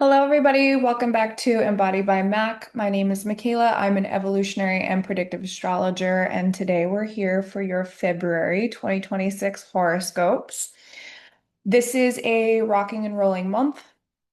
Hello, everybody. Welcome back to Embodied by Mac. My name is Michaela. I'm an evolutionary and predictive astrologer, and today we're here for your February 2026 horoscopes. This is a rocking and rolling month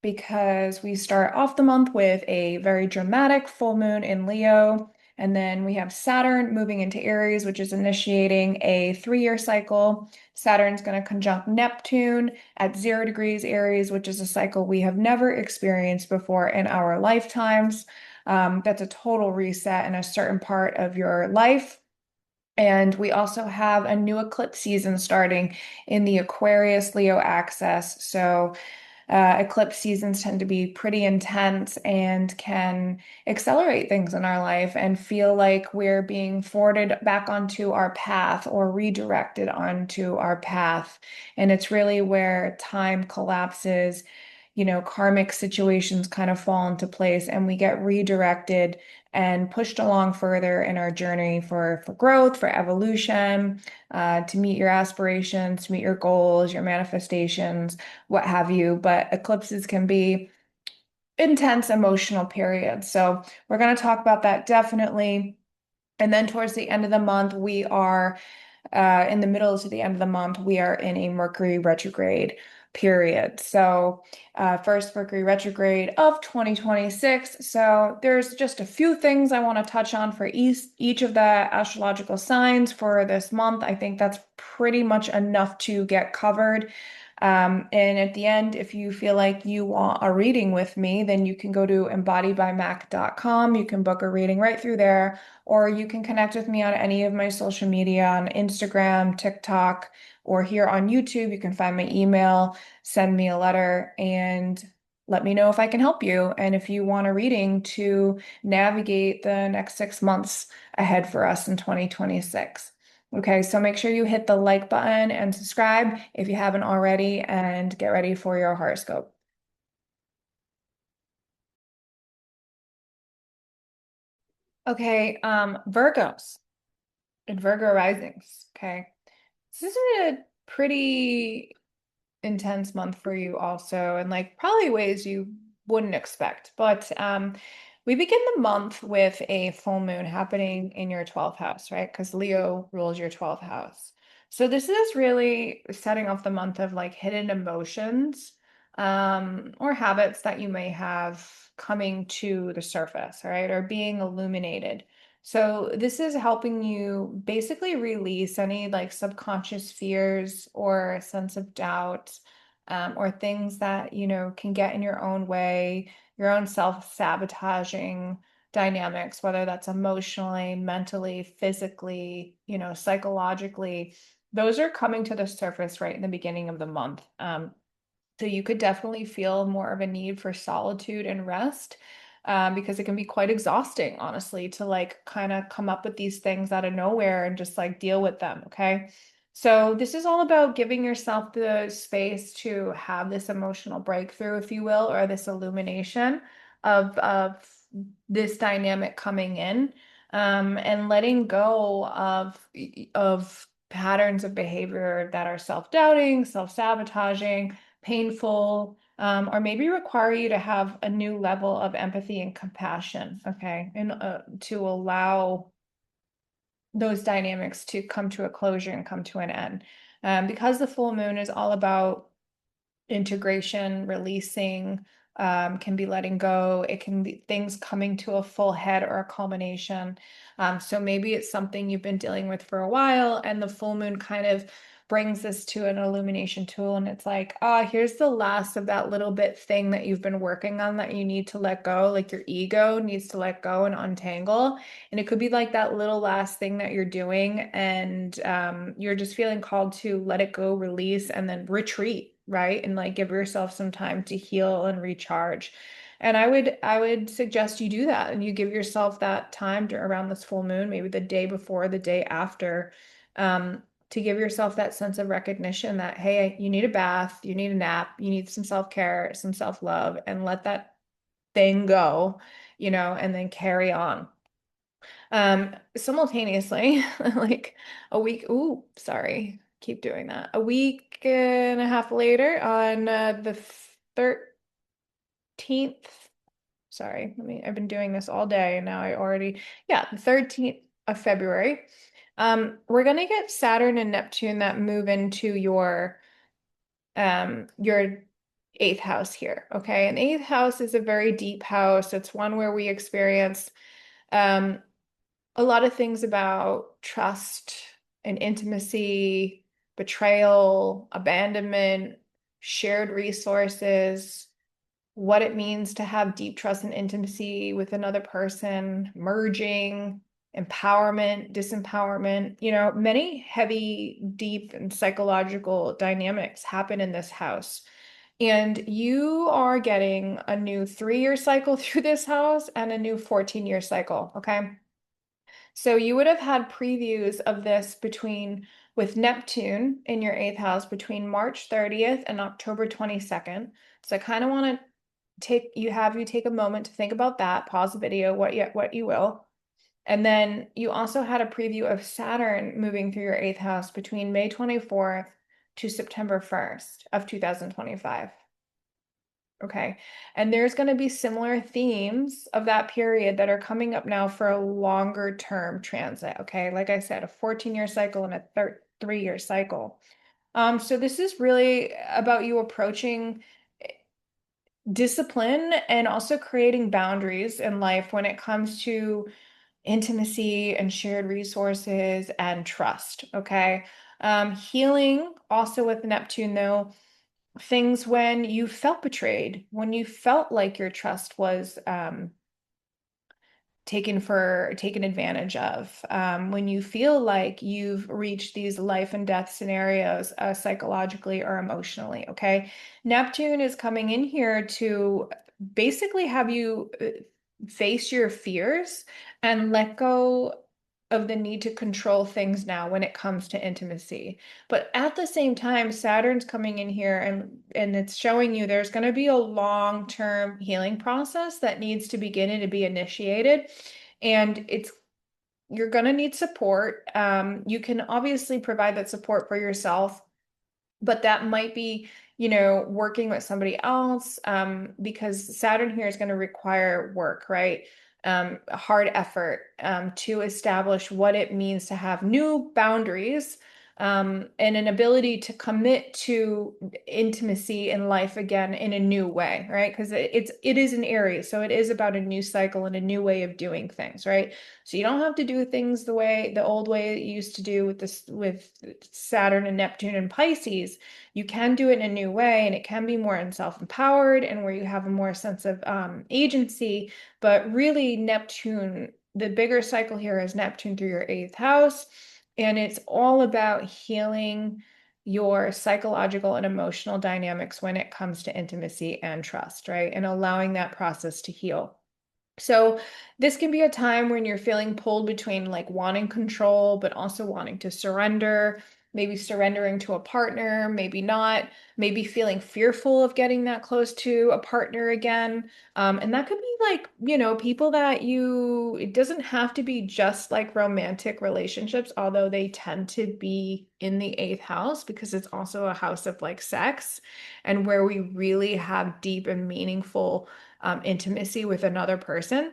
because we start off the month with a very dramatic full moon in Leo, and then we have Saturn moving into Aries, which is initiating a 3-year cycle. Saturn's going to conjunct Neptune at 0 degrees Aries, which is a cycle we have never experienced before in our lifetimes. That's a total reset in a certain part of your life. And we also have a new eclipse season starting in the Aquarius Leo axis. So, eclipse seasons tend to be pretty intense and can accelerate things in our life and feel like we're being forwarded back onto our path or redirected onto our path. And it's really where time collapses, karmic situations kind of fall into place and we get redirected and pushed along further in our journey for growth, for evolution, to meet your aspirations, to meet your goals, your manifestations, what have you. But eclipses can be intense emotional periods. So we're going to talk about that definitely. And then towards the end of the month, we are in the middle to the end of the month, we are in a Mercury retrograde period. So, first Mercury retrograde of 2026. So, there's just a few things I want to touch on for each of the astrological signs for this month. I think that's pretty much enough to get covered. And at the end, if you feel like you want a reading with me, then you can go to embodiedbymac.com. You can book a reading right through there, or you can connect with me on any of my social media on Instagram, TikTok, or here on YouTube. You can find my email, send me a letter, and let me know if I can help you. And if you want a reading to navigate the next 6 months ahead for us in 2026. Okay, so make sure you hit the like button and subscribe if you haven't already, and get ready for your horoscope. Okay, Virgos and Virgo risings. Okay, this is a pretty intense month for you also, and like probably ways you wouldn't expect. But we begin the month with a full moon happening in your 12th house, right? Because Leo rules your 12th house. So this is really setting off the month of like hidden emotions, or habits that you may have coming to the surface, right? Or being illuminated. So this is helping you basically release any like subconscious fears or sense of doubt, or things that, can get in your own way, your own self-sabotaging dynamics, whether that's emotionally, mentally, physically, psychologically. Those are coming to the surface right in the beginning of the month. So you could definitely feel more of a need for solitude and rest, because it can be quite exhausting, honestly, to like kind of come up with these things out of nowhere and just like deal with them. Okay. So this is all about giving yourself the space to have this emotional breakthrough, if you will, or this illumination of this dynamic coming in, and letting go of patterns of behavior that are self-doubting, self-sabotaging, painful, or maybe require you to have a new level of empathy and compassion, okay? And to allow those dynamics to come to a closure and come to an end. Because the full moon is all about integration, releasing, can be letting go. It can be things coming to a full head or a culmination. So maybe it's something you've been dealing with for a while, and the full moon kind of brings this to an illumination tool. And it's like, here's the last of that little bit thing that you've been working on that you need to let go. Like your ego needs to let go and untangle. And it could be like that little last thing that you're doing, and you're just feeling called to let it go, release, and then retreat, right? And like give yourself some time to heal and recharge. And I would suggest you do that, and you give yourself that time to around this full moon, maybe the day before, the day after, to give yourself that sense of recognition that, hey, you need a bath, you need a nap, you need some self-care, some self-love, and let that thing go, and then carry on. Simultaneously, like a week, ooh, sorry, keep doing that. A week and a half later on the third. Sorry, I've been doing this all day and now the 13th of February. We're gonna get Saturn and Neptune that move into your eighth house here. Okay. And eighth house is a very deep house. It's one where we experience um a lot of things about trust and intimacy, betrayal, abandonment, shared resources, what it means to have deep trust and intimacy with another person, merging, empowerment, disempowerment. Many heavy, deep, and psychological dynamics happen in this house. And you are getting a new 3-year cycle through this house and a new 14-year cycle. Okay. So you would have had previews of this with Neptune in your eighth house between March 30th and October 22nd. So I kind of want to take a moment to think about that, pause the video, what you will. And then you also had a preview of Saturn moving through your eighth house between May 24th to September 1st of 2025. Okay. And there's going to be similar themes of that period that are coming up now for a longer term transit. Okay. Like I said, a 14-year cycle and a 3-year cycle. So this is really about you approaching discipline and also creating boundaries in life when it comes to intimacy and shared resources and trust. Okay. Healing also with Neptune, though, things when you felt betrayed, when you felt like your trust was taken advantage of, when you feel like you've reached these life and death scenarios, psychologically or emotionally. Okay. Neptune is coming in here to basically have you face your fears and let go of the need to control things now when it comes to intimacy. But at the same time, Saturn's coming in here and it's showing you there's going to be a long-term healing process that needs to begin and to be initiated. And you're going to need support. You can obviously provide that support for yourself, but that might be, working with somebody else, because Saturn here is going to require work, right? Hard effort, to establish what it means to have new boundaries, and an ability to commit to intimacy in life again in a new way, right? Because it is an Aries, so it is about a new cycle and a new way of doing things, right? So you don't have to do things the old way you used to do with Saturn and Neptune and Pisces. You can do it in a new way, and it can be more self-empowered and where you have a more sense of agency. But really, Neptune, the bigger cycle here is Neptune through your eighth house, and it's all about healing your psychological and emotional dynamics when it comes to intimacy and trust, right? And allowing that process to heal. So this can be a time when you're feeling pulled between like wanting control, but also wanting to surrender, maybe surrendering to a partner, maybe not, maybe feeling fearful of getting that close to a partner again. And that could be like, people it doesn't have to be just like romantic relationships, although they tend to be in the eighth house because it's also a house of like sex and where we really have deep and meaningful intimacy with another person.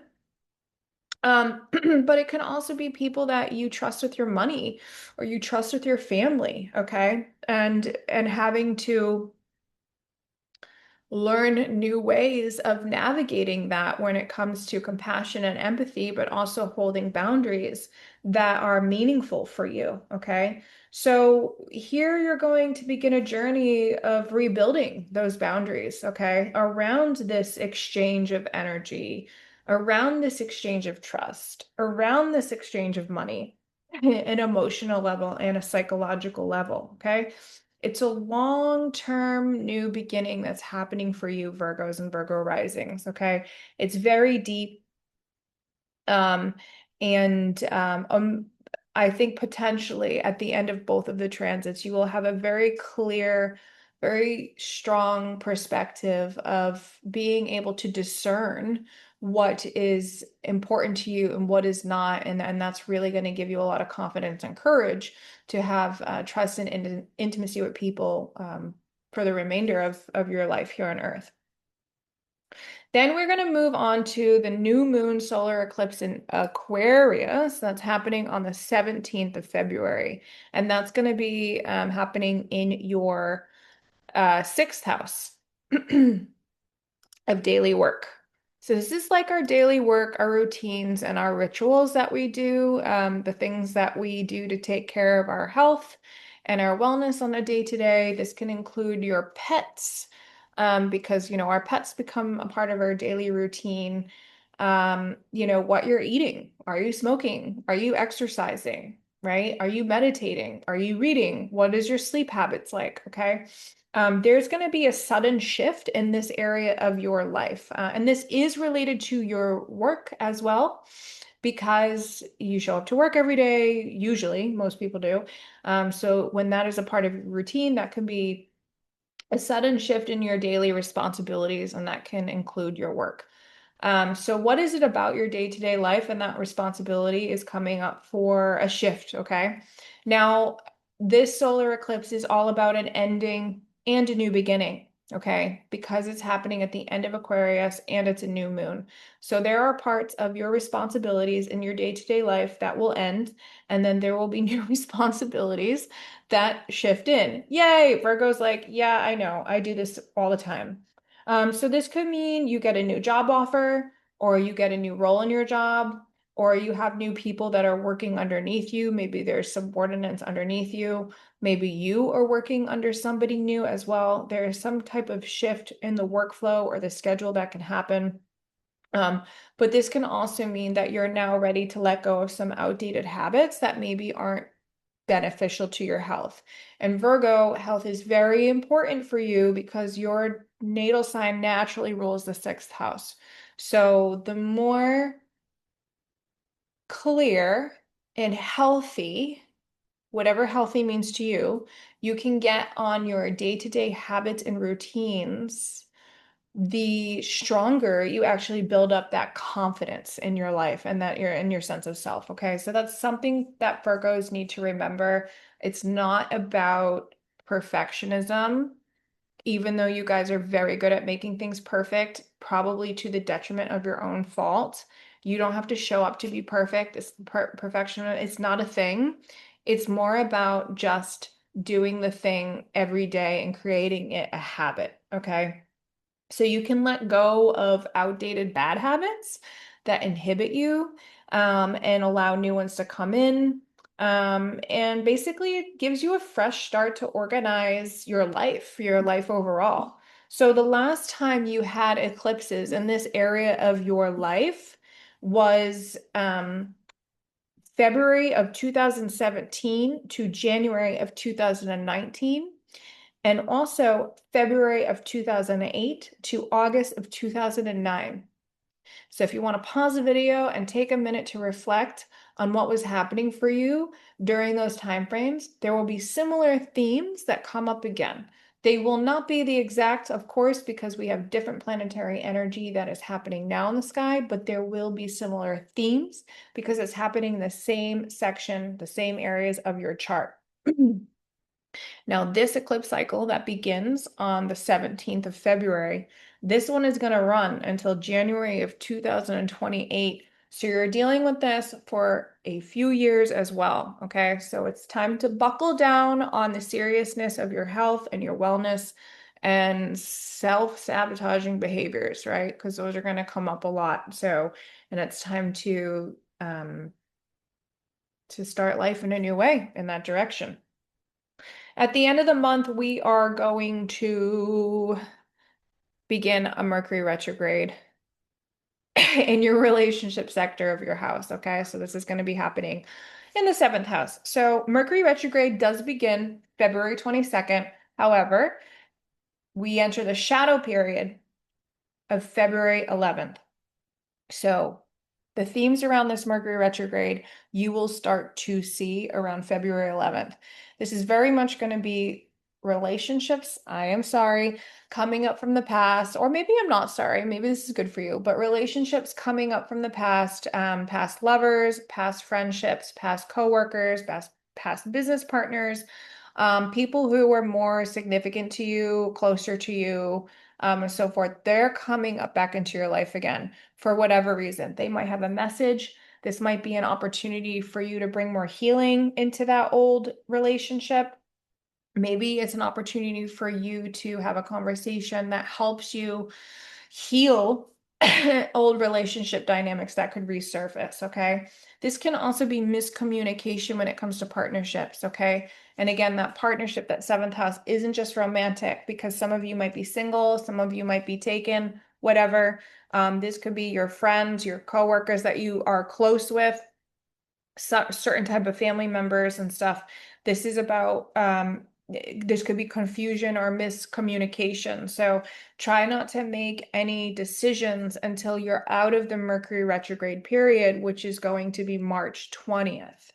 But it can also be people that you trust with your money or you trust with your family, okay? And having to learn new ways of navigating that when it comes to compassion and empathy, but also holding boundaries that are meaningful for you, okay? So here you're going to begin a journey of rebuilding those boundaries, okay? Around this exchange of energy, around this exchange of trust, around this exchange of money, an emotional level and a psychological level, okay? It's a long-term new beginning that's happening for you, Virgos and Virgo risings, okay? It's very deep. Um, and I think potentially at the end of both of the transits, you will have a very clear, very strong perspective of being able to discern what is important to you and what is not. And that's really going to give you a lot of confidence and courage to have trust and intimacy with people, for the remainder of your life here on Earth. Then we're going to move on to the new moon solar eclipse in Aquarius. That's happening on the 17th of February. And that's going to be happening in your sixth house of daily work. So this is like our daily work, our routines, and our rituals that we do, the things that we do to take care of our health and our wellness on a day-to-day. This can include your pets, because our pets become a part of our daily routine. What you're eating. Are you smoking? Are you exercising? Right? Are you meditating? Are you reading? What is your sleep habits like? Okay. There's going to be a sudden shift in this area of your life. And this is related to your work as well, because you show up to work every day, usually, most people do. So when that is a part of your routine, that can be a sudden shift in your daily responsibilities, and that can include your work. So what is it about your day-to-day life and that responsibility is coming up for a shift, okay? Now, this solar eclipse is all about an ending and a new beginning, okay? Because it's happening at the end of Aquarius and it's a new moon. So there are parts of your responsibilities in your day-to-day life that will end, and then there will be new responsibilities that shift in. Yay! Virgo's like, yeah, I know, I do this all the time. So this could mean you get a new job offer, or you get a new role in your job, or you have new people that are working underneath you. Maybe there's subordinates underneath you. Maybe you are working under somebody new as well. There is some type of shift in the workflow or the schedule that can happen. Um, but this can also mean that you're now ready to let go of some outdated habits that maybe aren't beneficial to your health. And Virgo, health is very important for you because your natal sign naturally rules the sixth house. So the more clear and healthy, whatever healthy means to you, you can get on your day-to-day habits and routines, the stronger you actually build up that confidence in your life and that you're in your sense of self. Okay. So that's something that Virgos need to remember. It's not about perfectionism, even though you guys are very good at making things perfect, probably to the detriment of your own fault. You don't have to show up to be perfect. It's perfection. It's not a thing. It's more about just doing the thing every day and creating it a habit. Okay. So you can let go of outdated bad habits that inhibit you, and allow new ones to come in. And basically, it gives you a fresh start to organize your life overall. So the last time you had eclipses in this area of your life was February of 2017 to January of 2019, and also February of 2008 to August of 2009. So if you want to pause the video and take a minute to reflect on what was happening for you during those time frames, there will be similar themes that come up again. They will not be the exact, of course, because we have different planetary energy that is happening now in the sky, but there will be similar themes because it's happening in the same section, the same areas of your chart. Now, this eclipse cycle that begins on the 17th of February, this one is going to run until January of 2028. So you're dealing with this for a few years as well. Okay. So it's time to buckle down on the seriousness of your health and your wellness and self-sabotaging behaviors, right? Because those are going to come up a lot. So, and it's time to start life in a new way in that direction. At the end of the month, we are going to begin a Mercury retrograde in your relationship sector of your house. Okay, so this is going to be happening in the seventh house. So Mercury retrograde does begin February 22nd. However, we enter the shadow period of February 11th. So the themes around this Mercury retrograde, you will start to see around February 11th. This is very much going to be relationships, I am sorry, coming up from the past, or maybe I'm not sorry, maybe this is good for you, but relationships coming up from the past, past lovers, past friendships, past coworkers, past business partners. People who were more significant to you, closer to you, and so forth, they're coming up back into your life again for whatever reason. They might have a message. This might be an opportunity for you to bring more healing into that old relationship. Maybe it's an opportunity for you to have a conversation that helps you heal old relationship dynamics that could resurface, okay? This can also be miscommunication when it comes to partnerships, okay? And again, that partnership, that seventh house, isn't just romantic because some of you might be single, some of you might be taken, whatever. This could be your friends, your coworkers that you are close with, certain type of family members and stuff. This is about this could be confusion or miscommunication. So try not to make any decisions until you're out of the Mercury retrograde period, which is going to be March 20th.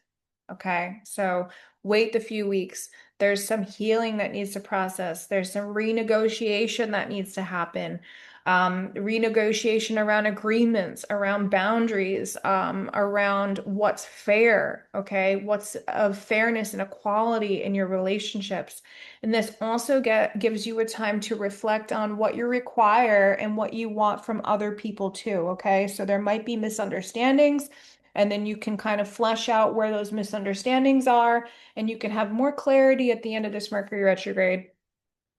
Okay, so wait the few weeks. There's some healing that needs to process. There's some renegotiation that needs to happen. Renegotiation around agreements, around boundaries, around what's fair, okay? What's of fairness and equality in your relationships. And this also gives you a time to reflect on what you require and what you want from other people too, okay? So there might be misunderstandings, and then you can kind of flesh out where those misunderstandings are, and you can have more clarity at the end of this Mercury retrograde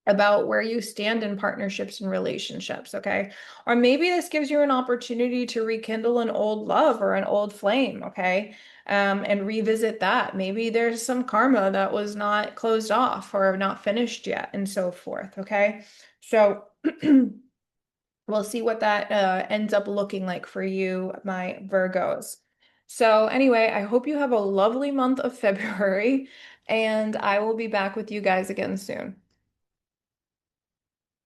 about where you stand in partnerships and relationships, okay? Or maybe this gives you an opportunity to rekindle an old love or an old flame, okay? And revisit that. Maybe there's some karma that was not closed off or not finished yet, and so forth, okay? So we'll see what that ends up looking like for you, my Virgos. So anyway, I hope you have a lovely month of February, and I will be back with you guys again soon.